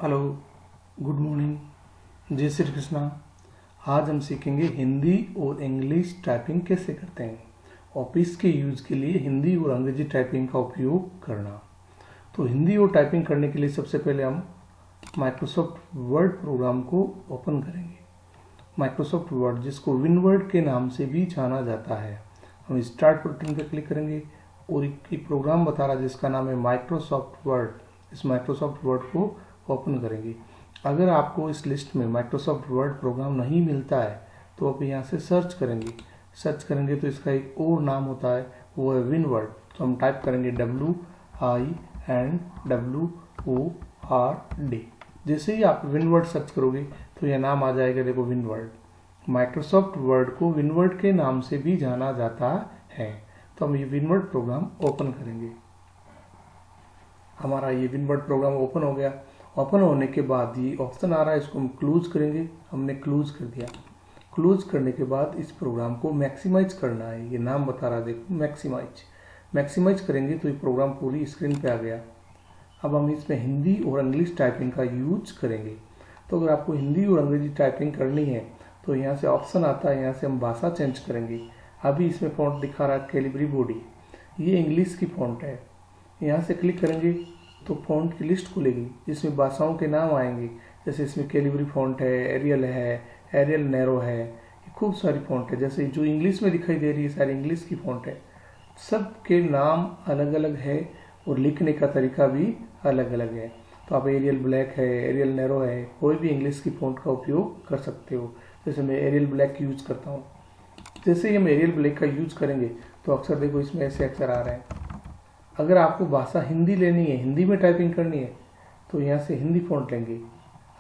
Hello, good morning, जय श्री कृष्णा। आज हम सीखेंगे हिंदी और इंग्लिश टाइपिंग कैसे करते हैं। ऑफिस के यूज़ के लिए हिंदी और अंग्रेजी टाइपिंग का उपयोग करना। तो हिंदी और टाइपिंग करने के लिए सबसे पहले हम माइक्रोसॉफ्ट वर्ड प्रोग्राम को ओपन करेंगे। माइक्रोसॉफ्ट वर्ड, जिसको विनवर्ड के नाम से भी जाना जाता है। हम स्टार्ट बटन पर क्लिक करेंगे और एक प्रोग्राम बता रहा है जिसका नाम है माइक्रोसॉफ्ट वर्ड। इस माइक्रोसॉफ्ट वर्ड को ओपन करेंगे। अगर आपको इस लिस्ट में माइक्रोसॉफ्ट वर्ड प्रोग्राम नहीं मिलता है तो आप यहाँ से सर्च करेंगे तो इसका एक और नाम होता है, वो है विनवर्ड। तो हम टाइप करेंगे WINWORD। जैसे ही आप विनवर्ड सर्च करोगे तो यह नाम आ जाएगा, देखो विनवर्ड। माइक्रोसॉफ्ट वर्ड को विनवर्ड के नाम से भी जाना जाता है। तो हम ये विनवर्ड प्रोग्राम ओपन करेंगे। हमारा ये विनवर्ड प्रोग्राम ओपन हो गया। ओपन होने के बाद ये ऑप्शन आ रहा है, इसको हम क्लोज करेंगे। हमने क्लोज कर दिया। क्लोज करने के बाद इस प्रोग्राम को मैक्सिमाइज करना है। ये नाम बता रहा है, देखो मैक्सिमाइज करेंगे तो ये प्रोग्राम पूरी स्क्रीन पे आ गया। अब हम इसमें हिंदी और इंग्लिश टाइपिंग का यूज करेंगे। तो अगर आपको हिंदी और अंग्रेजी टाइपिंग करनी है तो यहाँ से ऑप्शन आता है, यहाँ से हम भाषा चेंज करेंगे। अभी इसमें फॉन्ट दिखा रहा है कैलिबरी बॉडी, ये इंग्लिश की फॉन्ट है। यहाँ से क्लिक करेंगे तो फॉन्ट की लिस्ट खुलेगी जिसमें भाषाओं के नाम आएंगे। जैसे इसमें कैलिबरी फॉन्ट है, एरियल नैरो है, ये खूब सारी फॉन्ट है। जैसे जो इंग्लिश में दिखाई दे रही है सारी इंग्लिश की फॉन्ट है। सब के नाम अलग अलग है और लिखने का तरीका भी अलग अलग है। तो आप एरियल ब्लैक है, एरियल नैरो है, कोई भी इंग्लिश की फॉन्ट का उपयोग कर सकते हो। जैसे मैं एरियल ब्लैक यूज करता हूँ। जैसे ही हम एरियल ब्लैक का यूज करेंगे तो अक्सर देखो इसमें ऐसे अक्षर आ रहे हैं। अगर आपको भाषा हिंदी लेनी है, हिंदी में टाइपिंग करनी है तो यहाँ से हिंदी फॉन्ट लेंगे।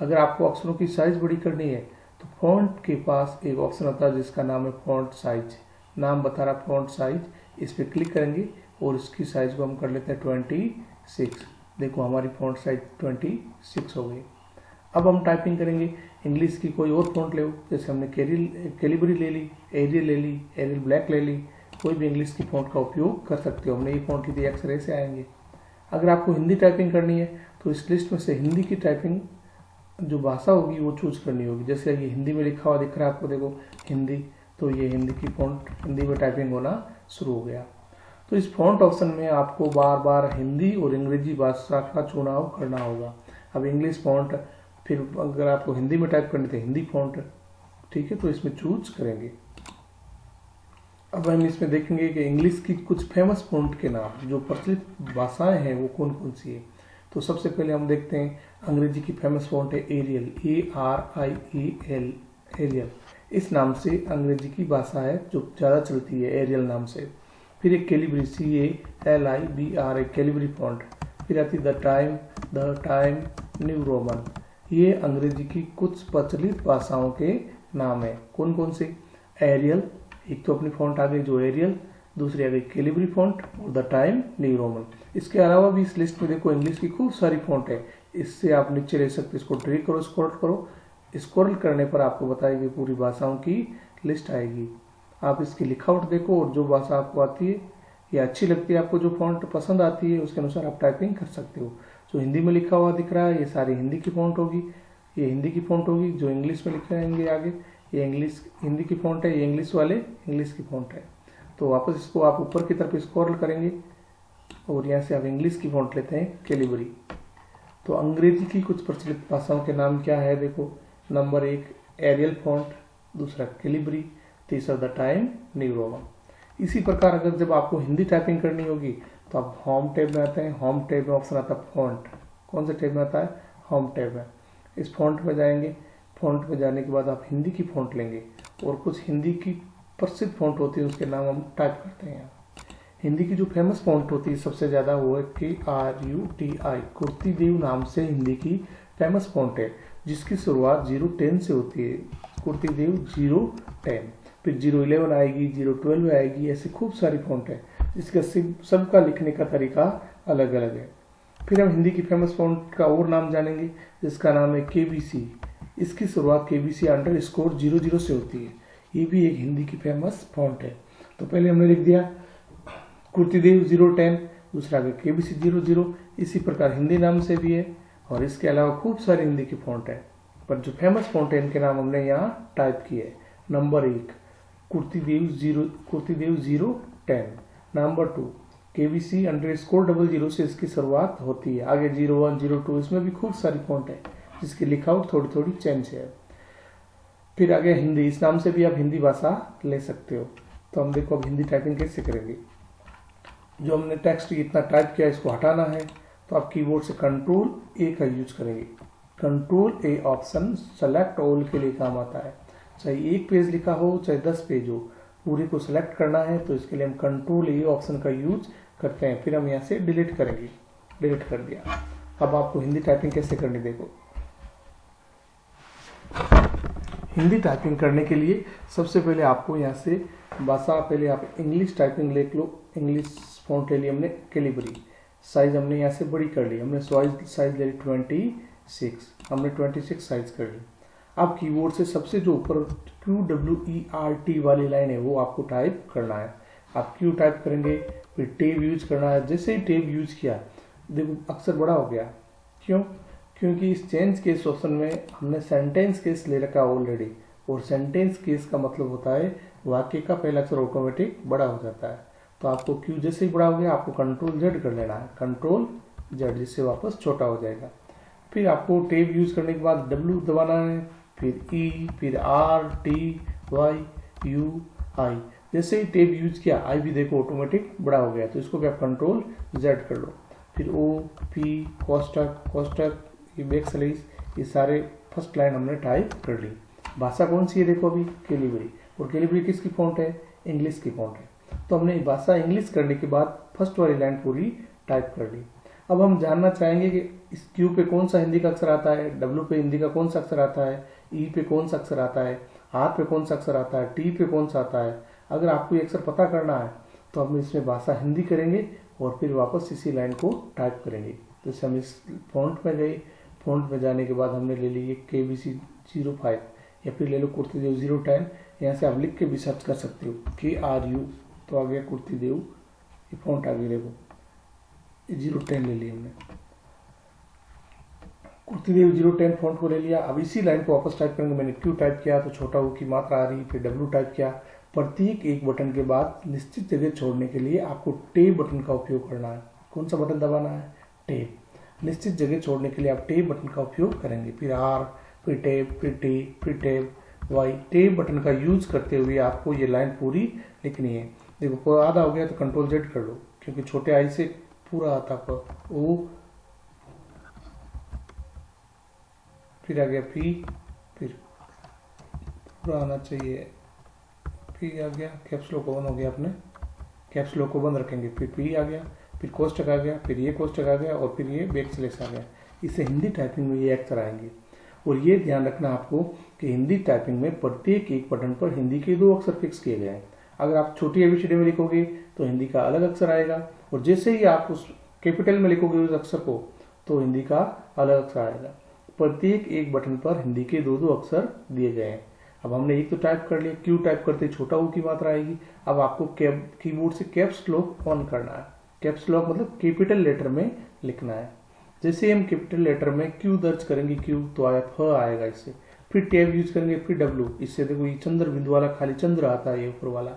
अगर आपको अक्षरों की साइज बड़ी करनी है तो फॉन्ट के पास एक ऑप्शन आता है जिसका नाम है फॉन्ट साइज। नाम बता रहा फॉन्ट साइज, इस पर क्लिक करेंगे और इसकी साइज को हम कर लेते हैं 26। देखो हमारी फॉन्ट साइज 26 हो गई। अब हम टाइपिंग करेंगे। इंग्लिश की कोई और फॉन्ट ले, जैसे हमने कैलिबरी ले ली, एरियल ब्लैक ले ली, कोई भी इंग्लिश की फॉन्ट का उपयोग कर सकते हो। हमने ये फॉन्ट ली थी, अक्षर से आएंगे। अगर आपको हिंदी टाइपिंग करनी है तो इस लिस्ट में से हिंदी की टाइपिंग जो भाषा होगी वो चूज करनी होगी। जैसे ये हिंदी में लिखा हुआ दिख रहा है आपको, देखो हिंदी, तो ये हिंदी की फॉन्ट, हिंदी में टाइपिंग होना शुरू हो गया। तो इस फॉन्ट ऑप्शन में आपको बार बार हिंदी और अंग्रेजी भाषा का चुनाव करना होगा। अब इंग्लिश फॉन्ट, फिर अगर आपको हिंदी में टाइप करनी तो हिंदी फॉन्ट, ठीक है, तो इसमें चूज करेंगे। अब हम इसमें देखेंगे कि इंग्लिश की कुछ फेमस फॉन्ट के नाम, जो प्रचलित भाषाएं हैं वो कौन कौन सी है। तो सबसे पहले हम देखते हैं अंग्रेजी की फेमस फॉन्ट है एरियल, ARIEL, एरियल। इस नाम से अंग्रेजी की भाषा है जो ज़्यादा चलती है, एरियल नाम से। फिर एक कैलिबरी, CALIBRA, कैलिबरी फॉन्ट। फिर आती द टाइम न्यू रोमन। ये अंग्रेजी की कुछ प्रचलित भाषाओं के नाम है। कौन कौन से? एरियल, एक तो अपनी फॉन्ट आ गई जो एरियल, दूसरी आ गई कैलिबरी फॉन्ट और द टाइम न्यू रोमन। इसके अलावा भी इस लिस्ट में देखो इंग्लिश की खूब सारी फॉन्ट है। इससे आप नीचे ले सकते, इसको ड्रैग करो, स्क्रॉल करो। स्क्रॉल करने पर आपको बताएगी पूरी भाषाओं की लिस्ट आएगी। आप इसकी लिखावट देखो और जो भाषा आपको आती है या अच्छी लगती है, आपको जो फॉन्ट पसंद आती है उसके अनुसार आप टाइपिंग कर सकते हो। जो हिंदी में लिखा हुआ दिख रहा है ये सारी हिंदी की फॉन्ट होगी, ये हिंदी की फॉन्ट होगी। जो इंग्लिश में लिखे रहेंगे आगे, ये इंग्लिश हिंदी की फॉन्ट है, ये इंग्लिश वाले इंग्लिश की फॉन्ट है। तो वापस इसको आप ऊपर की तरफ स्क्रॉल करेंगे और यहाँ से आप इंग्लिश की फॉन्ट लेते हैं कैलिबरी। तो अंग्रेजी की कुछ प्रचलित भाषाओं के नाम क्या है, देखो नंबर 1 एरियल फॉन्ट, दूसरा कैलिबरी, तीसरा द टाइम न्यू रोमन। इसी प्रकार अगर जब आपको हिंदी टाइपिंग करनी होगी तो आप होम टैब में आते हैं। होम टैब में ऑप्शन आता है फॉन्ट। कौन से टैब में आता है? होम टैब में। इस फॉन्ट में जाएंगे। फॉन्ट में जाने के बाद आप हिंदी की फॉन्ट लेंगे और कुछ हिंदी की प्रसिद्ध फॉन्ट होती है उसके नाम हम टाइप करते हैं। हिंदी की जो फेमस फॉन्ट होती है सबसे ज़्यादा वो है KRUTI, कुर्ती देव नाम से हिंदी की फेमस फॉन्ट है, जिसकी शुरुआत 010 से होती है। कुर्ती देव 010, फिर 011 आएगी, 012 आएगी, ऐसी खूब सारी फॉन्ट है जिसका सबका लिखने का तरीका अलग अलग है। फिर हम हिंदी की फेमस फॉन्ट का और नाम जानेंगे जिसका नाम है KBC। इसकी शुरुआत KBC_00 से होती है। ये भी एक हिंदी की फेमस फॉन्ट है। तो पहले हमने लिख दिया कुर्तीदेव 010, दूसरा KBC 00। इसी प्रकार हिंदी नाम से भी है और इसके अलावा खूब सारी हिंदी की फ़ॉन्ट है, पर जो फेमस फ़ॉन्ट है इनके नाम हमने यहाँ टाइप किए है। नंबर 1 कुर्तीदेव 010, नंबर 2 KBC_00 से इसकी शुरुआत होती है, आगे 01 02 इसमें भी खूब सारी फ़ॉन्ट है जिसकी लिखावट थोड़ी थोड़ी चेंज है। फिर आगे हिंदी, इस नाम से भी आप हिंदी भाषा ले सकते हो। तो हम देखो अब हिंदी टाइपिंग कैसे करेंगे। जो हमने टेक्स्ट इतना टाइप किया इसको हटाना है, तो आप कीबोर्ड से Ctrl+A का यूज करेंगे। Ctrl+A ऑप्शन सेलेक्ट ऑल के लिए काम आता है, चाहे एक पेज लिखा हो चाहे 10 पेज हो, पूरी को सिलेक्ट करना है तो इसके लिए हम Ctrl+A ऑप्शन का यूज करते हैं। फिर हम यहाँ से डिलीट करेंगे, डिलीट कर दिया। अब आपको हिंदी टाइपिंग कैसे करनी देखो। हिंदी टाइपिंग करने के लिए सबसे पहले आपको यहाँ से भाषा, पहले आप इंग्लिश टाइपिंग ले लो। इंग्लिश फॉन्ट ले ली हमने, कैलिबरी साइज हमने यहाँ से बड़ी कर ली, हमने साइज ले ली 26, हमने 26 साइज कर ली। अब कीबोर्ड से सबसे जो ऊपर QWERT वाली लाइन है वो आपको टाइप करना है। आप Q टाइप करेंगे, फिर टेब यूज करना है। जैसे ही टेब यूज किया देखो अक्षर बड़ा हो गया, क्यों? क्योंकि इस चेंज केस ऑप्शन में हमने सेंटेंस केस ले रखा ऑलरेडी, और सेंटेंस केस का मतलब होता है वाक्य का पहला अक्षर ऑटोमेटिक बड़ा हो जाता है। तो आपको Q जैसे ही बड़ा हो गया आपको Ctrl+Z कर लेना है, Ctrl+Z, जिससे वापस छोटा हो जाएगा। फिर आपको टेब यूज करने के बाद W दबाना है, फिर E, फिर R, T, Y, U, I। जैसे ही टेब यूज किया I भी देखो ऑटोमेटिक बड़ा हो गया, तो इसको भी आप Ctrl+Z कर लो। फिर O, P, कोष्टक, ये बैकस्लैश, ये सारे फर्स्ट लाइन हमने टाइप कर ली। भाषा कौन सी है देखो अभी, कैलिबरी, और कैलिबरी किसकी फॉन्ट है? इंग्लिश की फॉन्ट है। तो हमने भाषा इंग्लिश करने के बाद फर्स्ट वाली लाइन पूरी टाइप कर ली। अब हम जानना चाहेंगे कि इस Q पे कौन सा हिंदी का अक्षर आता है, W पे हिंदी का कौन सा अक्षर आता है, E पे कौन सा अक्षर आता है, R पे कौन सा अक्षर आता है, T पे कौन सा आता है। अगर आपको ये अक्षर पता करना है तो हम इसमें भाषा हिंदी करेंगे और फिर वापस इसी लाइन को टाइप करेंगे। जैसे हम इस फॉन्ट में गए, फॉन्ट में जाने के बाद हमने ले ली KBC 05 या फिर ले लो कुर्तीदेव 010। यहाँ से आप लिख के भी सर्च कर सकते हो KRU, तो आ गया कुर्तीदेव, ये फॉन्ट आ गई देखो, 010 ले लिया हमने, कुर्तीदेव 010 फॉन्ट को ले लिया। अब इसी लाइन को वापस टाइप करेंगे। मैंने Q टाइप किया तो छोटा U की मात्रा आ रही, फिर W टाइप किया। प्रत्येक एक बटन के बाद निश्चित जगह छोड़ने के लिए आपको टेब बटन का उपयोग करना है। कौन सा बटन दबाना है? टेब। निश्चित जगह छोड़ने के लिए आप टेब बटन का उपयोग करेंगे, फिर R, फिर टेब, फिर T, फिर टेब, Y। टेब बटन का यूज करते हुए आपको ये लाइन पूरी लिखनी है। देखो आधा हो गया तो Ctrl+Z कर लो, क्योंकि छोटे आई से पूरा आता पर O, फिर आ गया P, फिर पूरा आना चाहिए, P आ गया, कैप्स लॉक ऑन हो गया, अपने कैप्स लॉक को बंद रखेंगे, फिर P आ गया, फिर कोष्टक आ गया, फिर ये कोष्टक आ गया और फिर ये बैकस्लैश आ गया। इससे हिंदी टाइपिंग में ये अक्षर आएंगे। और ये ध्यान रखना आपको कि हिंदी टाइपिंग में प्रत्येक एक बटन पर हिंदी के 2 अक्षर फिक्स किए गए हैं। अगर आप छोटी ABCD में लिखोगे तो हिंदी का अलग अक्षर आएगा, और जैसे ही आप उस कैपिटल में लिखोगे उस अक्षर को तो हिंदी का अलग अक्षर आएगा। प्रत्येक एक बटन पर हिंदी के 2 अक्षर दिए गए हैं। अब हमने एक तो टाइप कर लिया, Q टाइप करते छोटा U की मात्रा आएगी। अब आपको कीबोर्ड से कैप्स लॉक ऑन करना है। कैप्स लॉक मतलब कैपिटल लेटर में लिखना है। जैसे हम कैपिटल लेटर में Q दर्ज करेंगे, Q तो आया फ आएगा इससे, फिर टेब यूज करेंगे, फिर W, इससे देखो ये चंद्र बिंदु वाला खाली चंद्र आता है ये ऊपर वाला,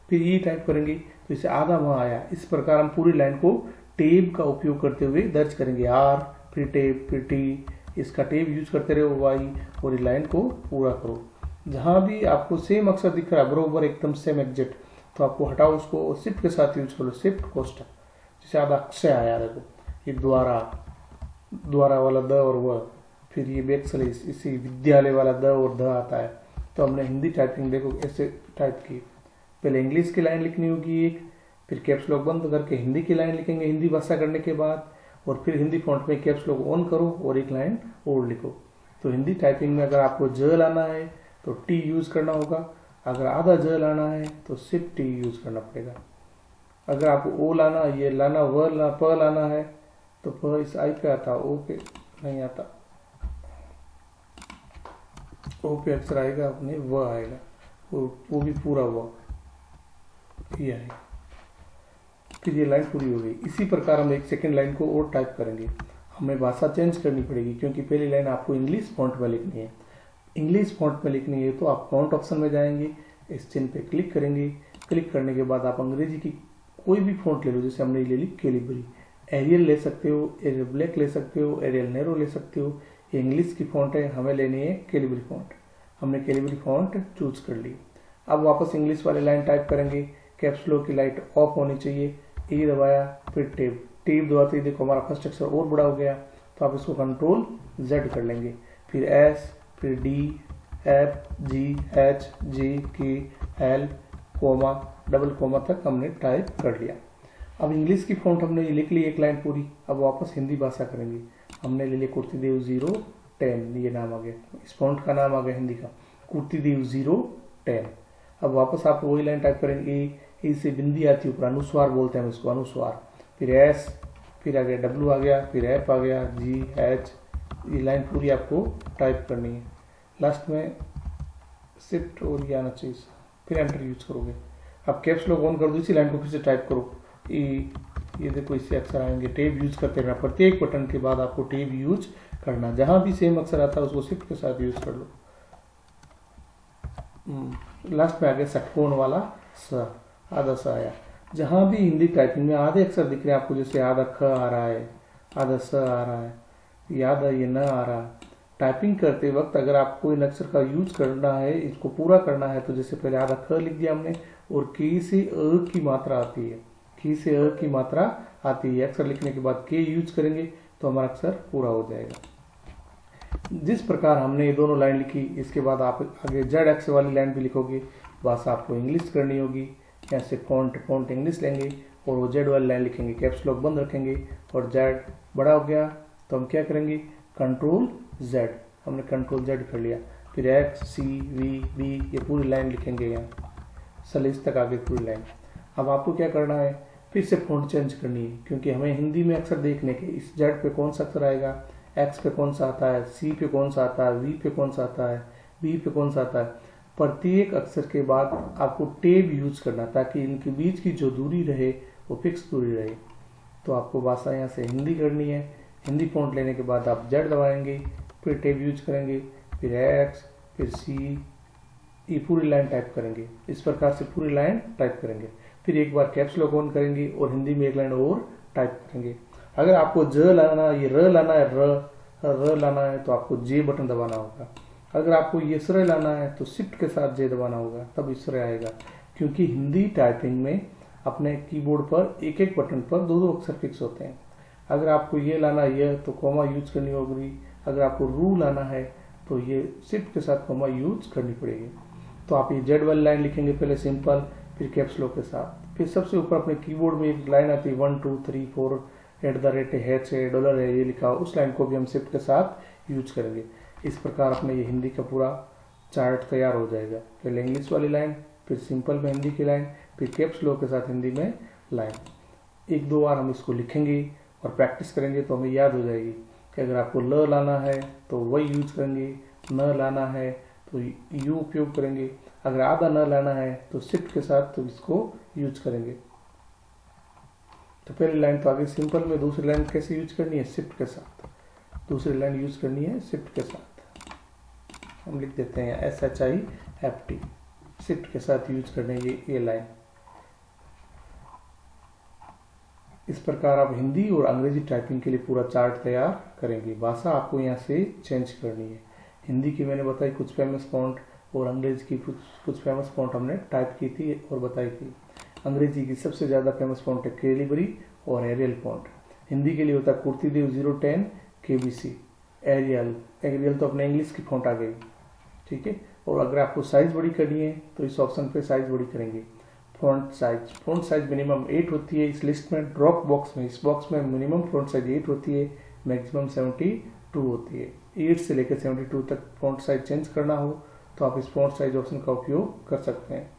फिर E टाइप करेंगे तो इससे आधा वहां आया। इस प्रकार हम पूरी लाइन को टेब का उपयोग करते हुए दर्ज करेंगे, R, फिर टेब, फिर T, इसका टेब यूज करते रहो Y, और इस लाइन को पूरा करो। जहां भी आपको सेम अक्षर दिख रहा है बरोबर एकदम सेम एग्जैक्ट, तो आपको हटाओ उसको और शिफ्ट के साथ यूज करो, शिफ्ट कोष्टक, जैसे आधा अक्षर आया देखो, ये द्वारा वाला द और व, फिर ये बैकस्लैश, इसी विद्यालय वाला द और ध आता है। तो हमने हिंदी टाइपिंग देखो ऐसे टाइप की, पहले इंग्लिश की लाइन लिखनी होगी एक, फिर कैप्स लॉक बंद करके हिंदी की लाइन लिखेंगे हिंदी भाषा करने के बाद, और फिर हिंदी फॉन्ट में कैप्स लॉक ऑन करो और एक लाइन और लिखो। तो हिंदी टाइपिंग में अगर आपको ज लाना है तो टी यूज करना होगा, अगर आधा ज लाना है तो सिर्फ टी यूज करना पड़ेगा। अगर आपको ओ लाना, ये लाना, प लाना है तो प इस आई पे आता, ओ पे नहीं आता, ओ पे अक्षर आएगा अपने व आएगा, वो भी पूरा व ये आएगा। फिर ये लाइन पूरी हो गई। इसी प्रकार हम एक सेकेंड लाइन को और टाइप करेंगे। हमें भाषा चेंज करनी पड़ेगी, क्योंकि पहली लाइन आपको इंग्लिश फॉन्ट में लिखनी है। इंग्लिश फॉन्ट में लिखनी है तो आप फॉन्ट ऑप्शन में जाएंगे, इस चिन्ह पे क्लिक करेंगे। क्लिक करने के बाद आप अंग्रेजी की कोई भी फॉन्ट ले लो, जैसे हमने ले ली कैलिबरी। एरियल ले सकते हो, एरियल ब्लैक ले सकते हो, एरियल नैरो ले सकते हो। ये इंग्लिश की फॉन्ट है, हमें लेनी है कैलिबरी फॉन्ट। हमने कैलिबरी फॉन्ट चूज कर ली। अब वापस इंग्लिश वाली लाइन टाइप करेंगे। कैप्स लॉक की लाइट ऑफ होनी चाहिए। ई दबाया, फिर टेप दबाते ही देखो हमारा फर्स्ट अक्षर और बड़ा हो गया, तो आप इसको कंट्रोल Z कर लेंगे। फिर S, फिर D, F, G, H, J, K, L, comma, double comma तक हमने टाइप कर लिया। अब इंग्लिश की फॉन्ट हमने लिख ली एक लाइन पूरी। अब वापस हिंदी भाषा करेंगे। हमने ले लिया कुर्तीदेव 010, ये नाम आ गया, इस फॉन्ट का नाम आ गया हिंदी का कुर्तीदेव 010। अब वापस आप वही लाइन टाइप करेंगे। ए से बिंदी आती है ऊपर, अनुस्वार बोलते हैं हम इसको, अनुस्वार। फिर S, फिर आ गया W आ गया, फिर F आ गया, G, H, ये लाइन पूरी आपको टाइप करनी है। लास्ट में शिफ्ट और ये आना चाहिए, फिर एंटर यूज करोगे। अब कैप्स लॉक ऑन कर दो, इसी लाइन को फिर से टाइप करो। ये देखो इससे अक्षर आएंगे। टेब यूज करते रहना, प्रत्येक बटन के बाद आपको टेब यूज करना। जहां भी सेम अक्षर आता है उसको शिफ्ट के साथ यूज कर लो। लास्ट में आ गया षटकोण वाला स, आधा स आया। जहां भी हिंदी टाइपिंग में आधे अक्षर दिख रहे हैं आपको, जैसे आधा ख आ रहा है, आधा स आ रहा है, याद है ये न आ रहा। टाइपिंग करते वक्त अगर आपको इन अक्षर का यूज करना है, इसको पूरा करना है, तो जैसे पहले आधा ख लिख दिया हमने, और की से अ की मात्रा आती है, की से अ की मात्रा आती है। अक्षर लिखने के बाद के यूज करेंगे तो हमारा अक्षर पूरा हो जाएगा। जिस प्रकार हमने ये दोनों लाइन लिखी, इसके बाद आप आगे जेड एक्स वाली लाइन भी लिखोगे। भाषा आपको इंग्लिश करनी होगी, ऐसे फॉन्ट इंग्लिश लेंगे और वो जेड वाली लाइन लिखेंगे। कैप्स लॉक बंद रखेंगे और जेड बड़ा हो गया तो हम क्या करेंगे, कंट्रोल Z, हमने कंट्रोल Z कर लिया। फिर X, C, V, B, ये पूरी लाइन लिखेंगे यहाँ सलीस तक आगे पूरी लाइन। अब आपको क्या करना है, फिर से फॉन्ट चेंज करनी है, क्योंकि हमें हिंदी में अक्षर देखने के, इस Z पे कौन सा अक्षर आएगा, X पे कौन सा आता है, C पे कौन सा आता है, V पे कौन सा आता है, B पे कौन सा आता है। प्रत्येक अक्षर के बाद आपको टेब यूज करना, ताकि इनके बीच की जो दूरी रहे वो फिक्स दूरी रहे। तो आपको भाषा यहाँ से हिंदी करनी है। हिंदी फॉन्ट लेने के बाद आप Z दबाएंगे, फिर टेब यूज करेंगे, फिर X, फिर C, ये पूरी लाइन टाइप करेंगे। इस प्रकार से पूरी लाइन टाइप करेंगे। फिर एक बार कैप्स लॉक ऑन करेंगे और हिंदी में एक लाइन और टाइप करेंगे। अगर आपको ज लाना, ये र लाना है, र लाना है, तो आपको J बटन दबाना होगा। अगर आपको ये स्र लाना है तो शिफ्ट के साथ J दबाना होगा, तब स्र आएगा। क्योंकि हिंदी टाइपिंग में अपने कीबोर्ड पर एक एक बटन पर दो दो अक्षर फिक्स होते हैं। अगर आपको ये लाना है तो कोमा यूज करनी होगी। अगर आपको रू लाना है तो ये शिफ्ट के साथ कोमा यूज करनी पड़ेगी। तो आप ये जेड वाली लाइन लिखेंगे पहले सिंपल, फिर कैप्स लॉक के साथ। फिर सबसे ऊपर अपने कीबोर्ड में एक लाइन आती है 1 2 3 4 @ है, डॉलर है, ये लिखा, उस लाइन को भी हम शिफ्ट के साथ यूज करेंगे। इस प्रकार अपने ये हिंदी का पूरा चार्ट तैयार हो जाएगा। पहले इंग्लिश वाली लाइन, फिर सिंपल में हिंदी की लाइन, फिर कैप्स लॉक के साथ हिंदी में लाइन। एक दो बार हम इसको लिखेंगे और प्रैक्टिस करेंगे तो हमें याद हो जाएगी कि अगर आपको ल लाना है तो वही यूज करेंगे, न लाना है तो यू उपयोग करेंगे, अगर आधा न लाना है तो शिफ्ट के साथ तो इसको यूज करेंगे। तो पहली लाइन तो आगे सिंपल में, दूसरी लाइन कैसे यूज करनी है, शिफ्ट के साथ। दूसरी लाइन यूज करनी है शिफ्ट के साथ। हम लिख देते हैं SHIFT, शिफ्ट के साथ यूज करने ये लाइन। इस प्रकार आप हिंदी और अंग्रेजी टाइपिंग के लिए पूरा चार्ट तैयार करेंगे। भाषा आपको यहाँ से चेंज करनी है। हिंदी की मैंने बताई कुछ फेमस फॉन्ट, और अंग्रेजी की कुछ फेमस फॉन्ट हमने टाइप की थी और बताई थी। अंग्रेजी की सबसे ज़्यादा फेमस फॉन्ट है कैलिबरी और एरियल फॉन्ट। हिंदी के लिए होता है कुर्तीदेव 010 KBC। एरियल तो अपने इंग्लिश की फॉन्ट आ गई, ठीक है। और अगर आपको साइज बड़ी करनी है तो इस ऑप्शन पे साइज बड़ी करेंगे। फ्रंट साइज मिनिमम 8 होती है। इस लिस्ट में ड्रॉप बॉक्स में, इस बॉक्स में मिनिमम फ्रंट साइज 8 होती है, मैक्सिमम 72 होती है। 8 से लेकर 72 तक फ्रंट साइज चेंज करना हो तो आप इस फ्रंट साइज ऑप्शन का उपयोग कर सकते हैं।